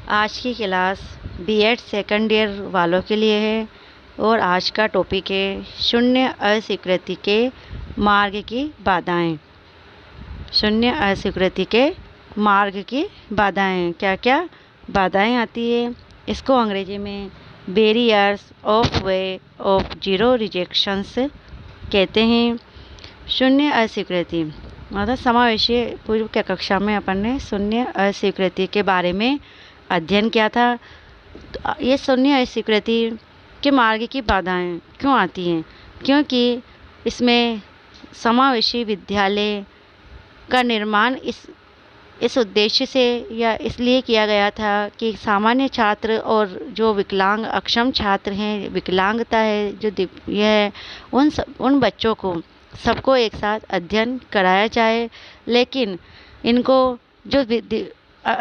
आज की class BEd second year वालों के लिए है और आज का टॉपिक है शून्य अस्वीकृति के मार्ग की बाधाएं। शून्य अस्वीकृति के मार्ग की बाधाएं, क्या क्या बाधाएं आती है, इसको अंग्रेजी में barriers of way of zero rejections कहते हैं। शून्य अस्वीकृति मतलब समावेशी पूर्व की कक्षा में अपन ने शून्य अस्वीकृति के बारे में अध्ययन किया था। तो ये शून्य अस्वीकृति के मार्ग की बाधाएं क्यों आती हैं? क्योंकि इसमें समावेशी विद्यालय का निर्माण इस उद्देश्य से या इसलिए किया गया था कि सामान्य छात्र और जो विकलांग अक्षम छात्र हैं, विकलांगता है जो यह उन बच्चों को सबको एक साथ अध्ययन कराया जाए। लेकिन इनको जो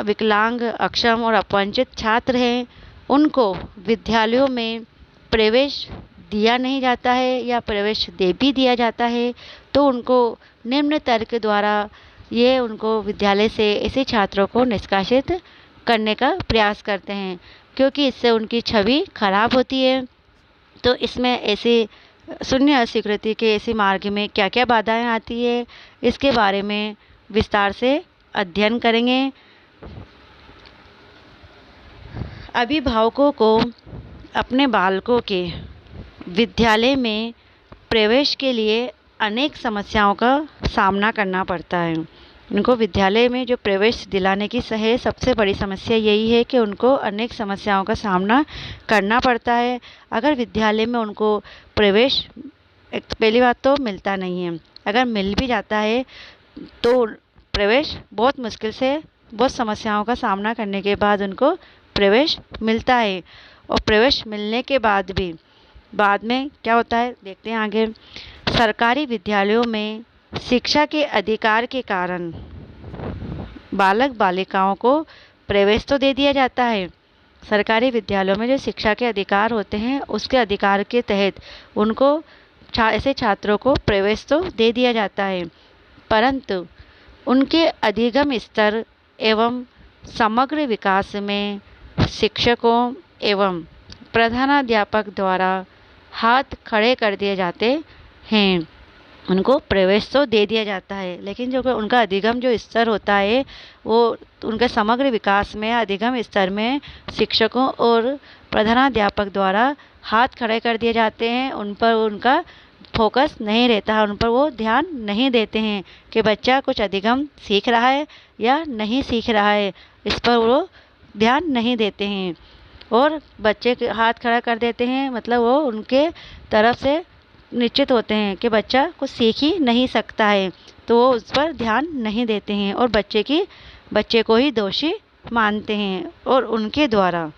विकलांग अक्षम और अपवंचित छात्र हैं उनको विद्यालयों में प्रवेश दिया नहीं जाता है या प्रवेश दे भी दिया जाता है तो उनको निम्न तर्क द्वारा ये उनको विद्यालय से ऐसे छात्रों को निष्कासित करने का प्रयास करते हैं, क्योंकि इससे उनकी छवि खराब होती है। तो इसमें ऐसे शून्य अस्वीकृति के ऐसे मार्ग में क्या क्या बाधाएं आती है इसके बारे में विस्तार से अध्ययन करेंगे। अभिभावकों को अपने बालकों के विद्यालय में प्रवेश के लिए अनेक समस्याओं का सामना करना पड़ता है। उनको विद्यालय में जो प्रवेश दिलाने की सबसे बड़ी समस्या यही है कि उनको अनेक समस्याओं का सामना करना पड़ता है। अगर विद्यालय में उनको प्रवेश पहली बात तो मिलता नहीं है, अगर मिल भी जाता है तो प्रवेश बहुत मुश्किल से बहुत समस्याओं का सामना करने के बाद उनको प्रवेश मिलता है। और प्रवेश मिलने के बाद भी बाद में क्या होता है देखते हैं आगे। सरकारी विद्यालयों में शिक्षा के अधिकार के कारण बालक बालिकाओं को प्रवेश तो दे दिया जाता है। सरकारी विद्यालयों में जो शिक्षा के अधिकार होते हैं उसके अधिकार के तहत उनको ऐसे छात्रों को प्रवेश तो दे दिया जाता है, परंतु उनके अधिगम स्तर एवं समग्र विकास में शिक्षकों एवं प्रधानाध्यापक द्वारा हाथ खड़े कर दिए जाते हैं। उनको प्रवेश तो दे दिया जाता है लेकिन जो उनका अधिगम जो स्तर होता है वो उनके समग्र विकास में अधिगम स्तर में शिक्षकों और प्रधानाध्यापक द्वारा हाथ खड़े कर दिए जाते हैं। उन पर उनका फोकस नहीं रहता है, उन पर वो ध्यान नहीं देते हैं कि बच्चा कुछ अधिगम सीख रहा है या नहीं सीख रहा है, इस पर वो ध्यान नहीं देते हैं और बच्चे के हाथ खड़ा कर देते हैं। मतलब वो उनके तरफ से निश्चित होते हैं कि बच्चा कुछ सीख ही नहीं सकता है तो वो उस पर ध्यान नहीं देते हैं और बच्चे को ही दोषी मानते हैं और उनके द्वारा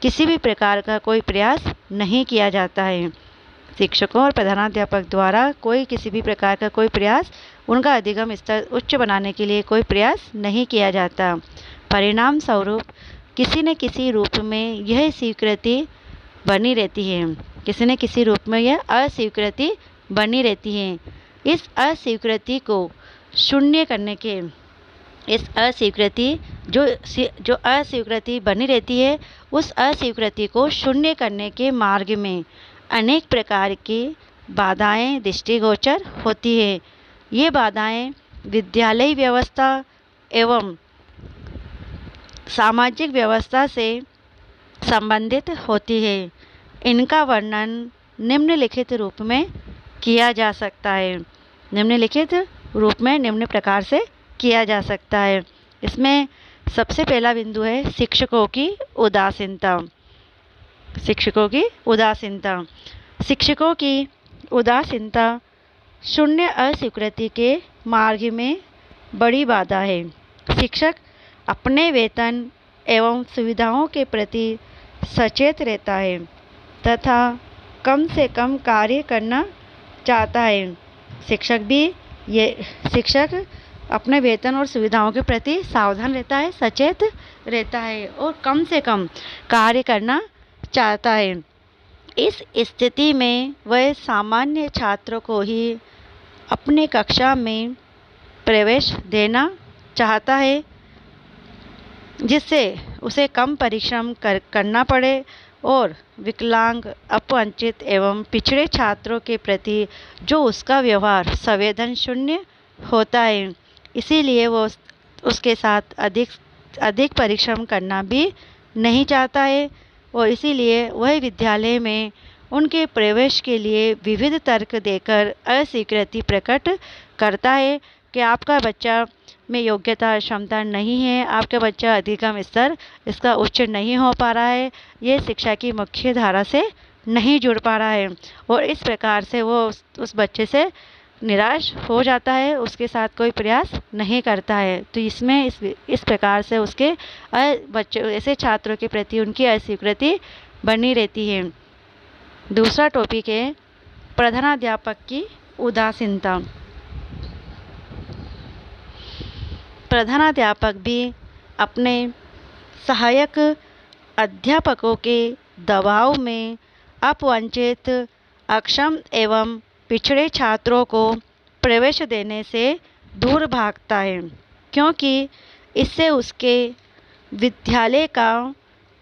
किसी भी प्रकार का कोई प्रयास नहीं किया जाता है। शिक्षकों और प्रधानाध्यापक द्वारा किसी भी प्रकार का कोई प्रयास उनका अधिगम स्तर उच्च बनाने के लिए कोई प्रयास नहीं किया जाता। परिणाम स्वरूप किसी न किसी रूप में यह स्वीकृति बनी रहती है, किसी न किसी रूप में यह अस्वीकृति बनी रहती है। इस अस्वीकृति को शून्य करने के इस अस्वीकृति जो अस्वीकृति बनी रहती है उस अस्वीकृति को शून्य करने के मार्ग में अनेक प्रकार की बाधाएं दृष्टिगोचर होती है। ये बाधाएं विद्यालय व्यवस्था एवं सामाजिक व्यवस्था से संबंधित होती है। इनका वर्णन निम्नलिखित रूप में किया जा सकता है। निम्नलिखित रूप में निम्न प्रकार से किया जा सकता है। इसमें सबसे पहला बिंदु है शिक्षकों की उदासीनता। शिक्षकों की उदासीनता शिक्षकों की उदासीनता शून्य अस्वीकृति के मार्ग में बड़ी बाधा है। शिक्षक अपने वेतन एवं सुविधाओं के प्रति सचेत रहता है तथा कम से कम कार्य करना चाहता है। शिक्षक अपने वेतन और सुविधाओं के प्रति सावधान रहता है, सचेत रहता है और कम से कम कार्य करना चाहता है। इस स्थिति में वह सामान्य छात्रों को ही अपने कक्षा में प्रवेश देना चाहता है जिससे उसे कम परिश्रम करना पड़े और विकलांग, अपवंचित एवं पिछड़े छात्रों के प्रति जो उसका व्यवहार संवेदन शून्य होता है, इसीलिए वो उसके साथ अधिक अधिक परिश्रम करना भी नहीं चाहता है और इसीलिए वह विद्यालय में उनके प्रवेश के लिए विविध तर्क देकर अस्वीकृति प्रकट करता है कि आपका बच्चा में योग्यता क्षमता नहीं है, आपका बच्चा अधिगम स्तर इसका उच्च नहीं हो पा रहा है, ये शिक्षा की मुख्य धारा से नहीं जुड़ पा रहा है और इस प्रकार से वो उस बच्चे से निराश हो जाता है, उसके साथ कोई प्रयास नहीं करता है। तो इसमें इस प्रकार से उसके बच्चे ऐसे छात्रों के प्रति उनकी अस्वीकृति बनी रहती है। दूसरा टॉपिक है प्रधानाध्यापक की उदासीनता। प्रधानाध्यापक भी अपने सहायक अध्यापकों के दबाव में अपवंचित, अक्षम एवं पिछड़े छात्रों को प्रवेश देने से दूर भागता है, क्योंकि इससे उसके विद्यालय का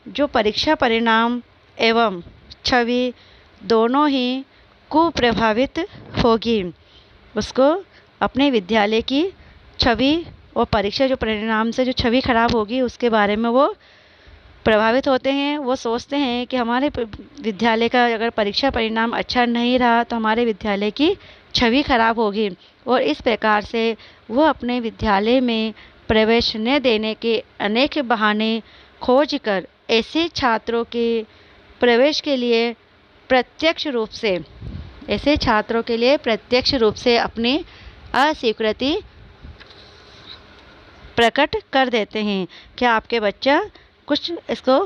जो परीक्षा परिणाम एवं छवि दोनों ही कुप्रभावित होगी। उसको अपने विद्यालय की छवि और परीक्षा जो परिणाम से जो छवि खराब होगी उसके बारे में वो प्रभावित होते हैं। वो सोचते हैं कि हमारे विद्यालय का अगर परीक्षा परिणाम अच्छा नहीं रहा तो हमारे विद्यालय की छवि खराब होगी और इस प्रकार से वो अपने विद्यालय में प्रवेश न देने के अनेक बहाने खोज कर ऐसे छात्रों के प्रवेश के लिए प्रत्यक्ष रूप से अपनी अस्वीकृति प्रकट कर देते हैं कि आपके बच्चा कुछ इसको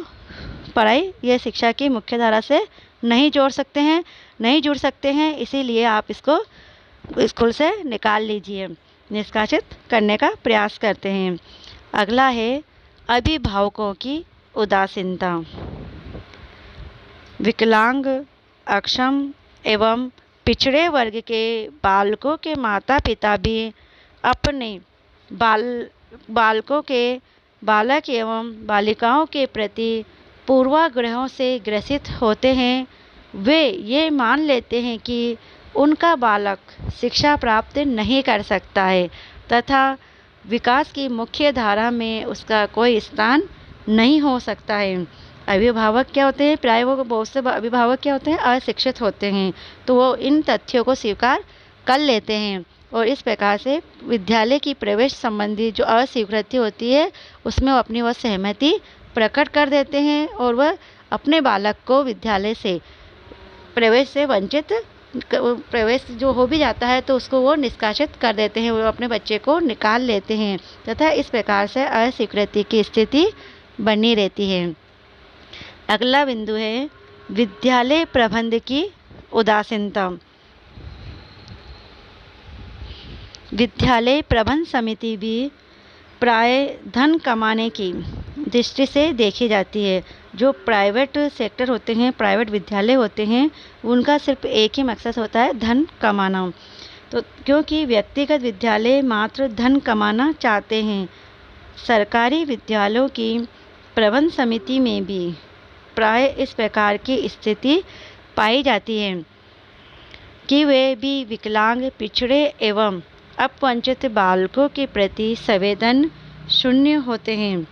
पढ़ाई या शिक्षा की मुख्य धारा से नहीं जुड़ सकते हैं, इसीलिए आप इसको स्कूल से निकाल लीजिए, निष्कासित करने का प्रयास करते हैं। अगला है अभिभावकों की उदासीनता। विकलांग, अक्षम एवं पिछड़े वर्ग के बालकों के माता पिता भी अपने बालक एवं बालिकाओं के प्रति पूर्वाग्रहों से ग्रसित होते हैं। वे ये मान लेते हैं कि उनका बालक शिक्षा प्राप्त नहीं कर सकता है तथा विकास की मुख्य धारा में उसका कोई स्थान नहीं हो सकता है। अभिभावक क्या होते हैं, प्राय वो बहुत से अभिभावक क्या होते हैं, अशिक्षित होते हैं, तो वो इन तथ्यों को स्वीकार कर लेते हैं और इस प्रकार से विद्यालय की प्रवेश संबंधी जो अस्वीकृति होती है उसमें वो अपनी सहमति प्रकट कर देते हैं और वह अपने बालक को विद्यालय से प्रवेश से वंचित, प्रवेश जो हो भी जाता है तो उसको वो निष्कासित कर देते हैं, वो अपने बच्चे को निकाल लेते हैं तथा इस प्रकार से अस्वीकृति की स्थिति बनी रहती है। अगला बिंदु है विद्यालय प्रबंध की उदासीनता। विद्यालय प्रबंध समिति भी प्राय धन कमाने की दृष्टि से देखी जाती है। जो प्राइवेट सेक्टर होते हैं, प्राइवेट विद्यालय होते हैं, उनका सिर्फ एक ही मकसद होता है धन कमाना। तो क्योंकि व्यक्तिगत विद्यालय मात्र धन कमाना चाहते हैं, सरकारी विद्यालयों की प्रबंध समिति में भी प्राय इस प्रकार की स्थिति पाई जाती है कि वे भी विकलांग, पिछड़े एवं अपवंचित बालकों के प्रति संवेदन शून्य होते हैं।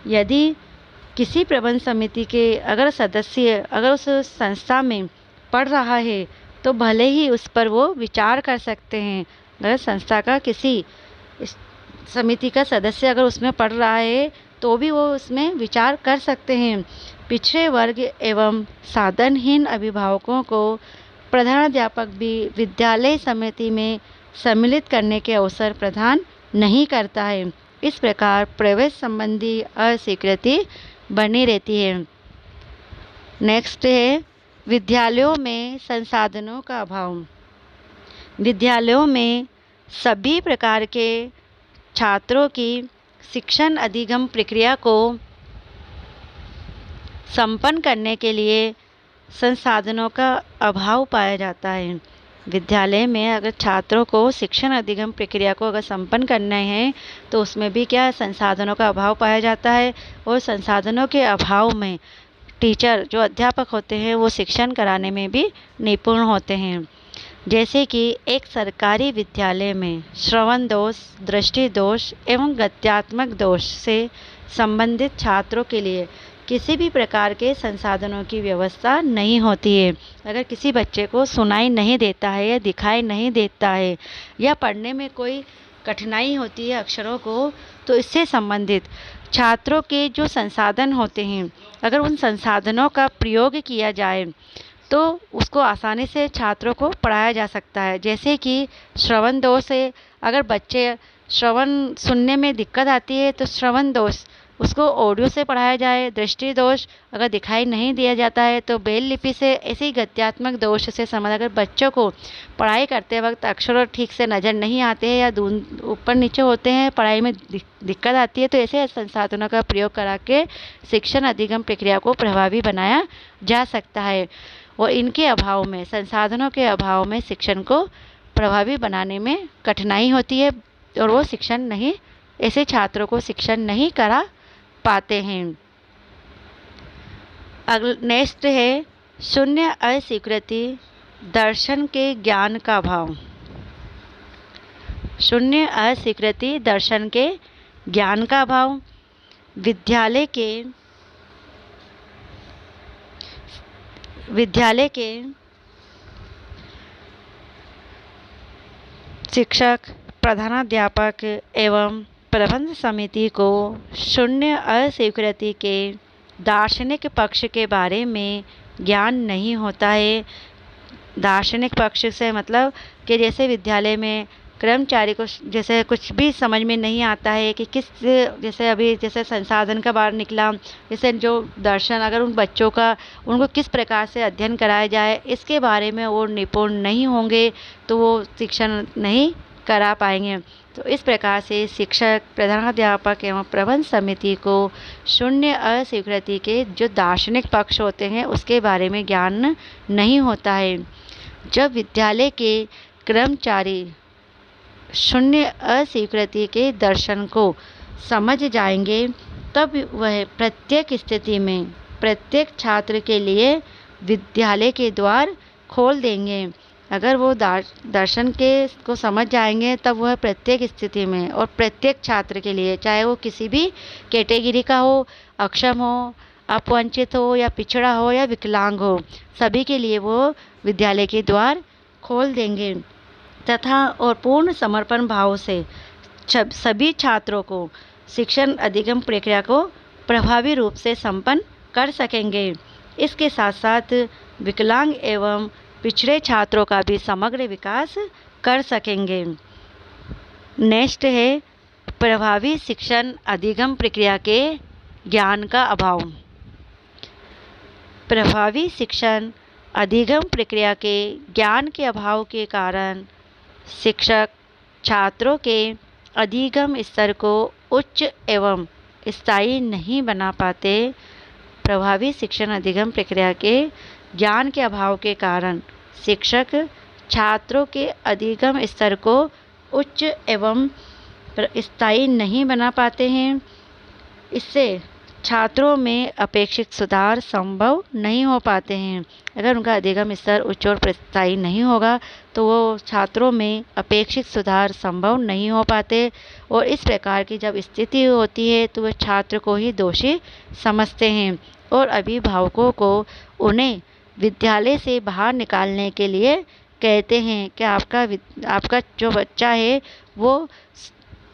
यदि किसी प्रबंध समिति के अगर सदस्य अगर उस संस्था में पढ़ रहा है तो भले ही उस पर वो विचार कर सकते हैं। अगर संस्था का किसी समिति का सदस्य अगर उसमें पढ़ रहा है तो भी वो उसमें विचार कर सकते हैं। पिछड़े वर्ग एवं साधनहीन अभिभावकों को प्रधानाध्यापक भी विद्यालय समिति में सम्मिलित करने के अवसर प्रदान नहीं करता है। इस प्रकार प्रवेश संबंधी अस्वीकृति बनी रहती है। नेक्स्ट है विद्यालयों में संसाधनों का अभाव। विद्यालयों में सभी प्रकार के छात्रों की शिक्षण अधिगम प्रक्रिया को संपन्न करने के लिए संसाधनों का अभाव पाया जाता है। विद्यालय में अगर छात्रों को शिक्षण अधिगम प्रक्रिया को अगर संपन्न करना है तो उसमें भी क्या संसाधनों का अभाव पाया जाता है, और संसाधनों के अभाव में टीचर जो अध्यापक होते हैं वो शिक्षण कराने में भी निपुण होते हैं। जैसे कि एक सरकारी विद्यालय में श्रवण दोष, दृष्टि दोष एवं गत्यात्मक दोष से संबंधित छात्रों के लिए किसी भी प्रकार के संसाधनों की व्यवस्था नहीं होती है। अगर किसी बच्चे को सुनाई नहीं देता है या दिखाई नहीं देता है या पढ़ने में कोई कठिनाई होती है अक्षरों को, तो इससे संबंधित छात्रों के जो संसाधन होते हैं, अगर उन संसाधनों का प्रयोग किया जाए तो उसको आसानी से छात्रों को पढ़ाया जा सकता है। जैसे कि श्रवण दोष से अगर बच्चे श्रवण सुनने में दिक्कत आती है तो श्रवण दोष उसको ऑडियो से पढ़ाया जाए। दृष्टि दोष अगर दिखाई नहीं दिया जाता है तो ब्रेल लिपि से। ऐसे ही गत्यात्मक दोष से समझ, अगर बच्चों को पढ़ाई करते वक्त अक्षर ठीक से नज़र नहीं आते हैं या ऊपर नीचे होते हैं, पढ़ाई में दिक्कत आती है, तो ऐसे संसाधनों का प्रयोग करा के शिक्षण अधिगम प्रक्रिया को प्रभावी बनाया जा सकता है। और इनके अभाव में, संसाधनों के अभाव में शिक्षण को प्रभावी बनाने में कठिनाई होती है और वो शिक्षण नहीं, ऐसे छात्रों को शिक्षण नहीं करा पाते हैं। नेक्स्ट है शून्य अस्वीकृति, दर्शन के ज्ञान का अभाव। शून्य अस्वीकृति, दर्शन के ज्ञान का अभाव। विद्यालय के शिक्षक, प्रधानाध्यापक एवं प्रबंध समिति को शून्य अस्वीकृति के दार्शनिक पक्ष के बारे में ज्ञान नहीं होता है। दार्शनिक पक्ष से मतलब कि जैसे विद्यालय में कर्मचारी को जैसे कुछ भी समझ में नहीं आता है कि किस, जैसे संसाधन का बाहर निकला, जैसे जो दर्शन, अगर उन बच्चों का उनको किस प्रकार से अध्ययन कराया जाए इसके बारे में वो निपुण नहीं होंगे तो वो शिक्षण नहीं करा पाएंगे। तो इस प्रकार से शिक्षक, प्रधानाध्यापक एवं प्रबंध समिति को शून्य अस्वीकृति के जो दार्शनिक पक्ष होते हैं उसके बारे में ज्ञान नहीं होता है। जब विद्यालय के कर्मचारी शून्य अस्वीकृति के दर्शन को समझ जाएंगे तब वह प्रत्येक स्थिति में प्रत्येक छात्र के लिए विद्यालय के द्वार खोल देंगे। अगर वो दर्शन को समझ जाएंगे तब वह प्रत्येक स्थिति में और प्रत्येक छात्र के लिए, चाहे वो किसी भी कैटेगरी का हो, अक्षम हो, अपवंचित हो या पिछड़ा हो या विकलांग हो, सभी के लिए वो विद्यालय के द्वार खोल देंगे तथा और पूर्ण समर्पण भाव से सभी छात्रों को शिक्षण अधिगम प्रक्रिया को प्रभावी रूप से संपन्न कर सकेंगे। इसके साथ साथ विकलांग एवं पिछड़े छात्रों का भी समग्र विकास कर सकेंगे। नेक्स्ट है प्रभावी शिक्षण अधिगम प्रक्रिया के ज्ञान का अभाव। प्रभावी शिक्षण अधिगम प्रक्रिया के ज्ञान के अभाव के कारण शिक्षक छात्रों के अधिगम स्तर को उच्च एवं स्थायी नहीं बना पाते। प्रभावी शिक्षण अधिगम प्रक्रिया के ज्ञान के अभाव के कारण शिक्षक छात्रों के अधिगम स्तर को उच्च एवं स्थायी नहीं बना पाते हैं। इससे छात्रों में अपेक्षित सुधार संभव नहीं हो पाते हैं। अगर उनका अधिगम स्तर उच्च और स्थायी नहीं होगा तो वो छात्रों में अपेक्षित सुधार संभव नहीं हो पाते, और इस प्रकार की जब स्थिति होती है तो वे छात्र को ही दोषी समझते हैं और अभिभावकों को उन्हें विद्यालय से बाहर निकालने के लिए कहते हैं कि आपका जो बच्चा है वो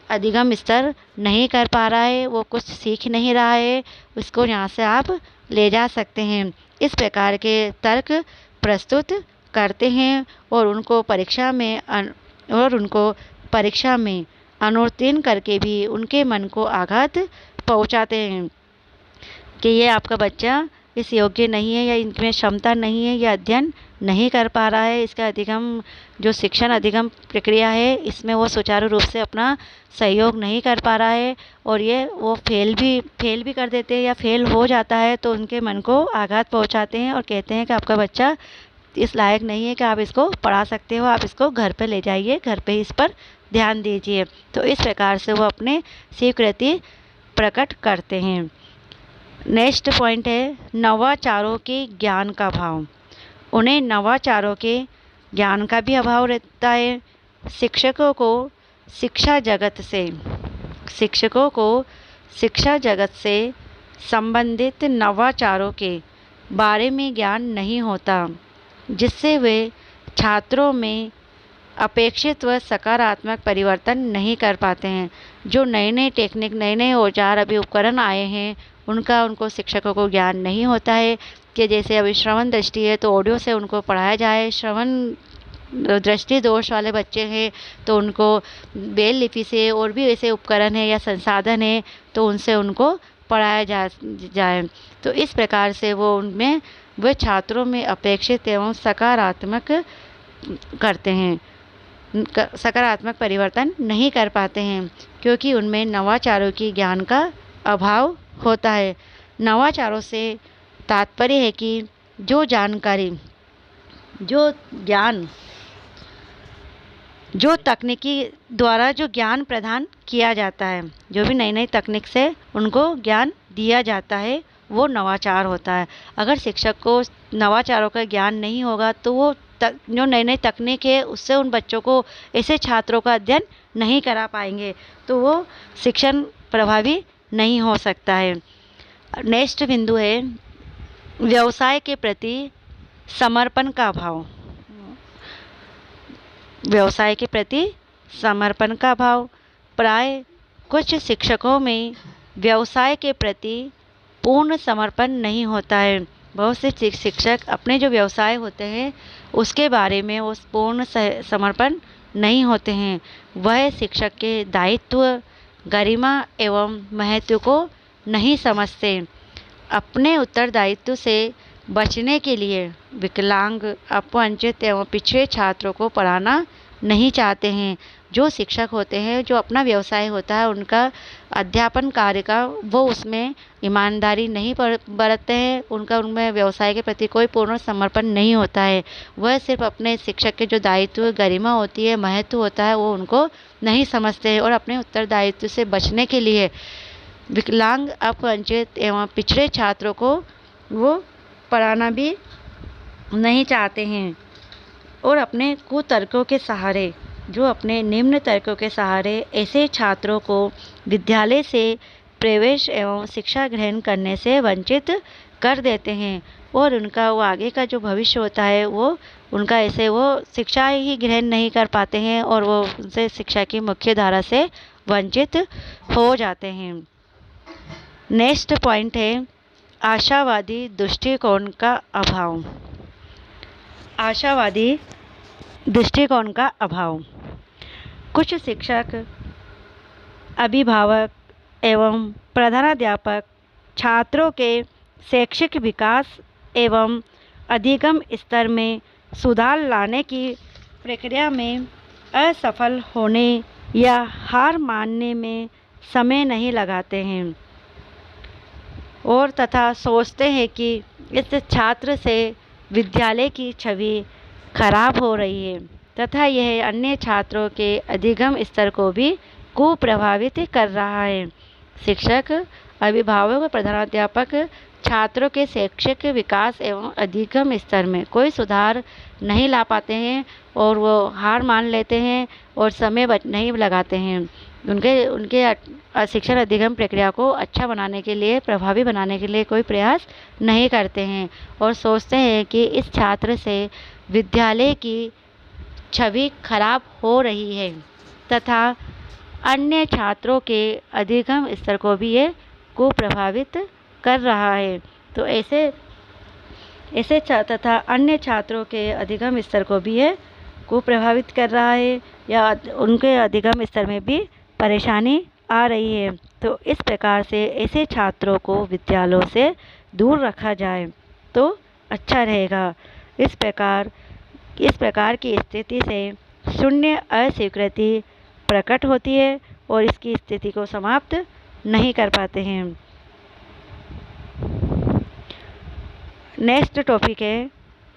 अधिगम स्तर नहीं कर पा रहा है, वो कुछ सीख नहीं रहा है, उसको यहाँ से आप ले जा सकते हैं। इस प्रकार के तर्क प्रस्तुत करते हैं और उनको परीक्षा में अनुत्तीर्ण करके भी उनके मन को आघात पहुँचाते हैं कि ये आपका बच्चा इस योग्य नहीं है या इनमें क्षमता नहीं है या अध्ययन नहीं कर पा रहा है, इसका अधिगम जो शिक्षण अधिगम प्रक्रिया है इसमें वो सुचारू रूप से अपना सहयोग नहीं कर पा रहा है, और वो फेल भी कर देते हैं या फेल हो जाता है तो उनके मन को आघात पहुंचाते हैं और कहते हैं कि आपका बच्चा इस लायक नहीं है कि आप इसको पढ़ा सकते हो, आप इसको घर पे ले जाइए, घर पे इस पर ध्यान दीजिए। तो इस प्रकार से वो अपने स्वीकृति प्रकट करते हैं। नेक्स्ट पॉइंट है नवाचारों के ज्ञान का अभाव। उन्हें नवाचारों के ज्ञान का भी अभाव रहता है। शिक्षकों को शिक्षा जगत से संबंधित नवाचारों के बारे में ज्ञान नहीं होता, जिससे वे छात्रों में अपेक्षित व सकारात्मक परिवर्तन नहीं कर पाते हैं। जो नए नए टेक्निक, नए नए औजार, अभी उपकरण आए हैं, उनको शिक्षकों को ज्ञान नहीं होता है कि जैसे अभी श्रवण दृष्टि है तो ऑडियो से उनको पढ़ाया जाए, श्रवण दृष्टि दोष वाले बच्चे हैं तो उनको ब्रेल लिपि से, और भी ऐसे उपकरण है या संसाधन है तो उनसे उनको पढ़ाया जाए। तो इस प्रकार से वे छात्रों में अपेक्षित एवं सकारात्मक करते हैं, सकारात्मक परिवर्तन नहीं कर पाते हैं, क्योंकि उनमें नवाचारों की ज्ञान का अभाव होता है। नवाचारों से तात्पर्य है कि जो जानकारी, जो ज्ञान, जो तकनीकी द्वारा जो ज्ञान प्रदान किया जाता है, जो भी नई नई तकनीक से उनको ज्ञान दिया जाता है, वो नवाचार होता है। अगर शिक्षक को नवाचारों का ज्ञान नहीं होगा तो वो जो नई नई तकनीक है उससे उन बच्चों को, ऐसे छात्रों का अध्ययन नहीं करा पाएंगे, तो वो शिक्षण प्रभावी नहीं हो सकता है। नेक्स्ट बिंदु है व्यवसाय के प्रति समर्पण का अभाव। व्यवसाय के प्रति समर्पण का अभाव। प्राय कुछ शिक्षकों में व्यवसाय के प्रति पूर्ण समर्पण नहीं होता है। बहुत से शिक्षक अपने जो व्यवसाय होते हैं उसके बारे में वो पूर्ण समर्पण नहीं होते हैं। वह शिक्षक के दायित्व, गरिमा एवं महत्व को नहीं समझते। अपने उत्तरदायित्व से बचने के लिए विकलांग, अपवंचित एवं पिछड़े छात्रों को पढ़ाना नहीं चाहते हैं। जो शिक्षक होते हैं, जो अपना व्यवसाय होता है, उनका अध्यापन कार्य का वो उसमें ईमानदारी नहीं बरतते हैं, उनमें व्यवसाय के प्रति कोई पूर्ण समर्पण नहीं होता है। वह सिर्फ अपने शिक्षक के जो दायित्व, गरिमा होती है, महत्व होता है, वो उनको नहीं समझते हैं और अपने उत्तरदायित्व से बचने के लिए विकलांग, अपवंचित एवं पिछड़े छात्रों को वो पढ़ाना भी नहीं चाहते हैं और अपने कुतर्कों के सहारे, जो अपने निम्न तर्कों के सहारे ऐसे छात्रों को विद्यालय से प्रवेश एवं शिक्षा ग्रहण करने से वंचित कर देते हैं और उनका वो आगे का जो भविष्य होता है वो उनका ऐसे वो शिक्षा ही ग्रहण नहीं कर पाते हैं और वो उनसे शिक्षा की मुख्य धारा से वंचित हो जाते हैं। नेक्स्ट पॉइंट है आशावादी दृष्टिकोण का अभाव। आशावादी दृष्टिकोण का अभाव। कुछ शिक्षक, अभिभावक एवं प्रधानाध्यापक छात्रों के शैक्षिक विकास एवं अधिगम स्तर में सुधार लाने की प्रक्रिया में असफल होने या हार मानने में समय नहीं लगाते हैं और तथा सोचते हैं कि इस छात्र से विद्यालय की छवि खराब हो रही है तथा यह अन्य छात्रों के अधिगम स्तर को भी कुप्रभावित कर रहा है। शिक्षक, अभिभावक और प्रधानाध्यापक छात्रों के शैक्षिक विकास एवं अधिगम स्तर में कोई सुधार नहीं ला पाते हैं और वो हार मान लेते हैं और समय नहीं लगाते हैं। उनके शिक्षण अधिगम प्रक्रिया को अच्छा बनाने के लिए, प्रभावी बनाने के लिए कोई प्रयास नहीं करते हैं और सोचते हैं कि इस छात्र से विद्यालय की छवि खराब हो रही है तथा अन्य छात्रों के अधिगम स्तर को भी ये कुप्रभावित कर रहा है। तो ऐसे तथा अन्य छात्रों के अधिगम स्तर को भी ये कुप्रभावित कर रहा है या उनके अधिगम स्तर में भी परेशानी आ रही है। तो इस प्रकार से ऐसे छात्रों को विद्यालयों से दूर रखा जाए तो अच्छा रहेगा। इस प्रकार की स्थिति से शून्य अस्वीकृति प्रकट होती है और इसकी स्थिति को समाप्त नहीं कर पाते हैं। नेक्स्ट टॉपिक है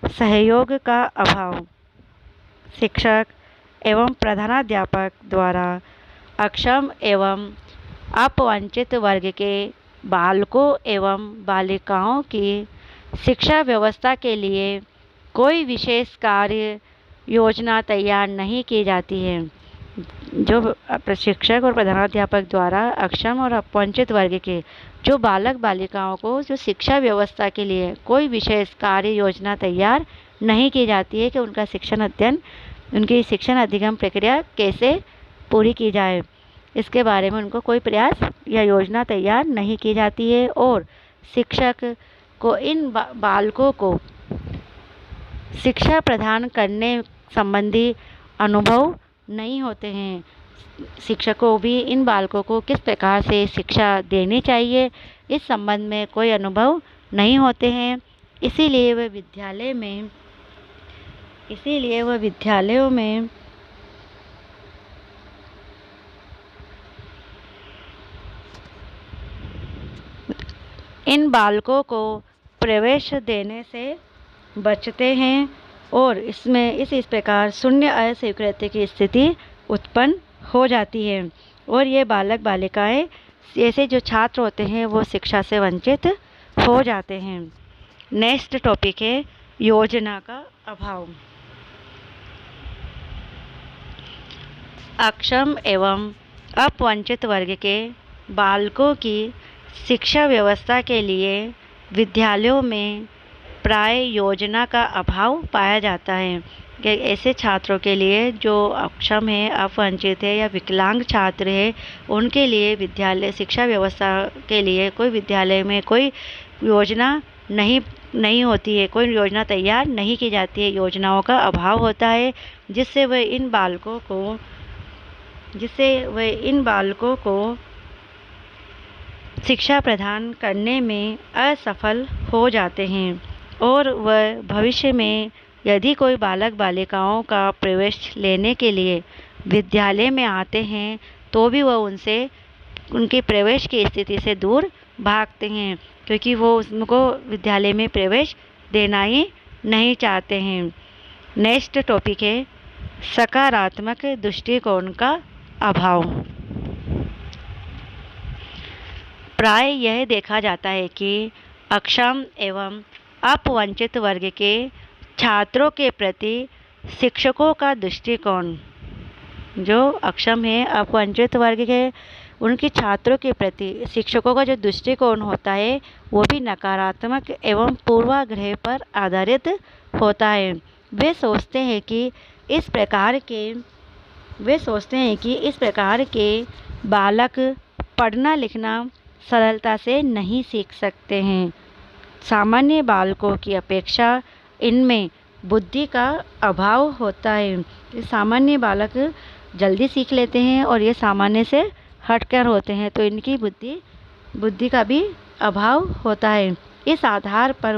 सहयोग का अभाव। शिक्षक एवं प्रधानाध्यापक द्वारा अक्षम एवं अपवंचित वर्ग के बालकों एवं बालिकाओं की शिक्षा व्यवस्था के लिए कोई विशेष कार्य योजना तैयार नहीं की जाती है। जो शिक्षक और प्रधानाध्यापक द्वारा अक्षम और अपवंचित वर्ग के जो बालक बालिकाओं को जो शिक्षा व्यवस्था के लिए कोई विशेष कार्य योजना तैयार नहीं की जाती है कि उनकी शिक्षण अधिगम प्रक्रिया कैसे पूरी की जाए, इसके बारे में उनको कोई प्रयास या योजना तैयार नहीं की जाती है। और शिक्षक को इन बालकों को शिक्षा प्रदान करने संबंधी अनुभव नहीं होते हैं। शिक्षकों भी इन बालकों को किस प्रकार से शिक्षा देनी चाहिए इस संबंध में कोई अनुभव नहीं होते हैं। इसीलिए वह विद्यालयों में इन बालकों को प्रवेश देने से बचते हैं और इस प्रकार शून्य अस्वीकृति की स्थिति उत्पन्न हो जाती है और ये बालक बालिकाएं ऐसे जो छात्र होते हैं वो शिक्षा से वंचित हो जाते हैं। नेक्स्ट टॉपिक है योजना का अभाव। अक्षम एवं अपवंचित वर्ग के बालकों की शिक्षा व्यवस्था के लिए विद्यालयों में प्राय योजना का अभाव पाया जाता है कि ऐसे छात्रों के लिए जो अक्षम है, अपवंचित है या विकलांग छात्र है, उनके लिए विद्यालय शिक्षा व्यवस्था के लिए कोई विद्यालय में कोई योजना नहीं होती है, कोई योजना तैयार नहीं की जाती है। योजनाओं का अभाव होता है जिससे वह इन बालकों को शिक्षा प्रदान करने में असफल हो जाते हैं और वह भविष्य में यदि कोई बालक बालिकाओं का प्रवेश लेने के लिए विद्यालय में आते हैं तो भी वह उनके प्रवेश की स्थिति से दूर भागते हैं क्योंकि वो उनको विद्यालय में प्रवेश देना ही नहीं चाहते हैं। नेक्स्ट टॉपिक है सकारात्मक दृष्टिकोण का अभाव। प्राय यह देखा जाता है कि अक्षम एवं अपवंचित वर्ग के छात्रों के प्रति शिक्षकों का दृष्टिकोण, जो अक्षम है अपवंचित वर्ग के उनके छात्रों के प्रति शिक्षकों का जो दृष्टिकोण होता है वो भी नकारात्मक एवं पूर्वाग्रह पर आधारित होता है। वे सोचते हैं कि इस प्रकार के बालक पढ़ना लिखना सरलता से नहीं सीख सकते हैं। सामान्य बालकों की अपेक्षा इनमें बुद्धि का अभाव होता है। सामान्य बालक जल्दी सीख लेते हैं और ये सामान्य से हटकर होते हैं तो इनकी बुद्धि का भी अभाव होता है। इस आधार पर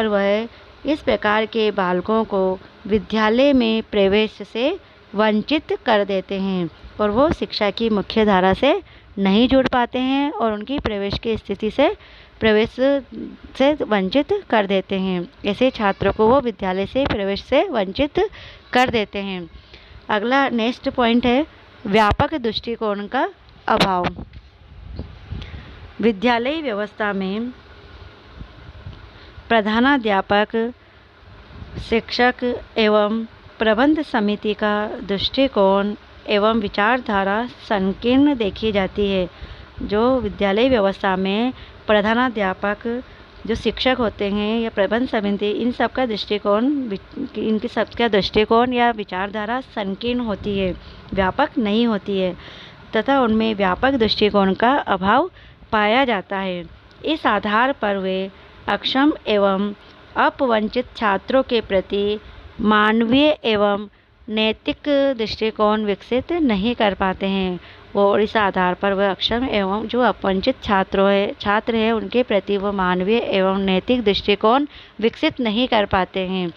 वह इस प्रकार के बालकों को विद्यालय में प्रवेश से वंचित कर देते हैं और वो शिक्षा की मुख्य धारा से नहीं जुड़ पाते हैं और उनकी प्रवेश से वंचित कर देते हैं। ऐसे छात्रों को वो विद्यालय से प्रवेश से वंचित कर देते हैं। अगला नेक्स्ट पॉइंट है व्यापक दृष्टिकोण का अभाव। विद्यालय व्यवस्था में प्रधानाध्यापक, शिक्षक एवं प्रबंध समिति का दृष्टिकोण एवं विचारधारा संकीर्ण देखी जाती है। जो विद्यालय व्यवस्था में प्रधानाध्यापक, जो शिक्षक होते हैं या प्रबंध समिति, इनकी सबका दृष्टिकोण या विचारधारा संकीर्ण होती है, व्यापक नहीं होती है तथा उनमें व्यापक दृष्टिकोण का अभाव पाया जाता है। इस आधार पर वे अक्षम एवं अपवंचित छात्रों के प्रति मानवीय एवं नैतिक दृष्टिकोण विकसित नहीं कर पाते हैं और इस आधार पर वह अक्षम एवं जो अपवंचित छात्र हैं उनके प्रति वो मानवीय एवं नैतिक दृष्टिकोण विकसित नहीं कर पाते हैं।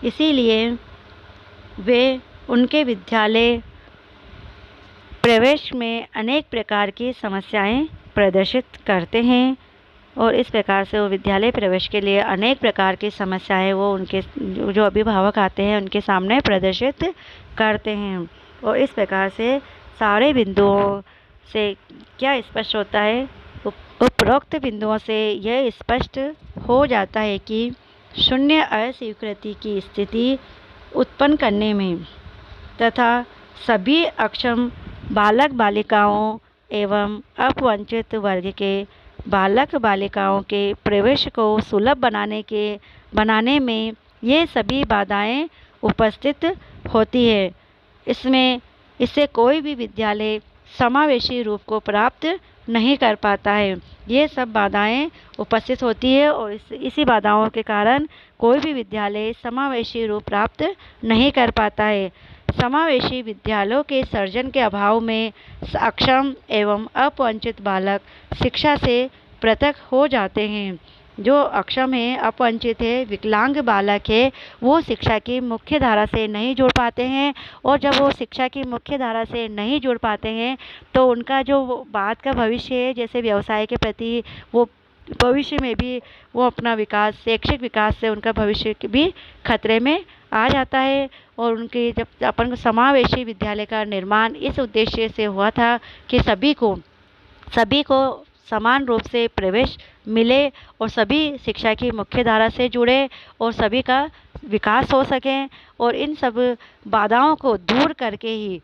इसीलिए वे उनके विद्यालय प्रवेश में अनेक प्रकार की समस्याएं प्रदर्शित करते हैं और इस प्रकार से वो विद्यालय प्रवेश के लिए अनेक प्रकार की समस्याएं वो उनके जो अभिभावक आते हैं उनके सामने प्रदर्शित करते हैं। और इस प्रकार से सारे बिंदुओं से क्या स्पष्ट होता है, उपरोक्त बिंदुओं से यह स्पष्ट हो जाता है कि शून्य अस्वीकृति की स्थिति उत्पन्न करने में तथा सभी अक्षम बालक बालिकाओं एवं अपवंचित वर्ग के बालक बालिकाओं के प्रवेश को सुलभ बनाने में ये सभी बाधाएं उपस्थित होती है। इससे कोई भी विद्यालय समावेशी रूप को प्राप्त नहीं कर पाता है। ये सब बाधाएं उपस्थित होती है और इसी बाधाओं के कारण कोई भी विद्यालय समावेशी रूप प्राप्त नहीं कर पाता है। समावेशी विद्यालयों के सर्जन के अभाव में अक्षम एवं अपवंचित बालक शिक्षा से पृथक हो जाते हैं। जो अक्षम है, अपवंचित है, विकलांग बालक है, वो शिक्षा की मुख्य धारा से नहीं जुड़ पाते हैं और जब वो शिक्षा की मुख्य धारा से नहीं जुड़ पाते हैं तो उनका जो बाद का भविष्य है, जैसे व्यवसाय के प्रति वो भविष्य में भी वो अपना विकास, शैक्षिक विकास से उनका भविष्य भी खतरे में आ जाता है। और उनके जब अपन समावेशी विद्यालय का निर्माण इस उद्देश्य से हुआ था कि सभी को समान रूप से प्रवेश मिले और सभी शिक्षा की मुख्य धारा से जुड़े और सभी का विकास हो सके। और इन सब बाधाओं को दूर करके ही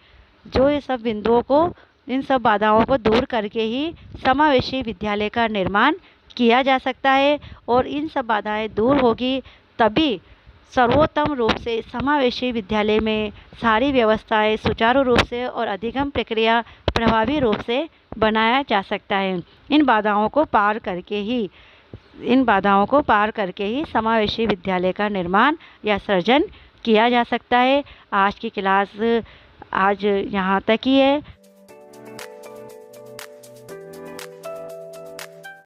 इन सब बाधाओं को दूर करके ही समावेशी विद्यालय का निर्माण किया जा सकता है। और इन सब बाधाएं दूर होगी तभी सर्वोत्तम रूप से समावेशी विद्यालय में सारी व्यवस्थाएं सुचारू रूप से और अधिगम प्रक्रिया प्रभावी रूप से बनाया जा सकता है। इन बाधाओं को पार करके ही समावेशी विद्यालय का निर्माण या सृजन किया जा सकता है। आज की क्लास आज यहाँ तक ही है।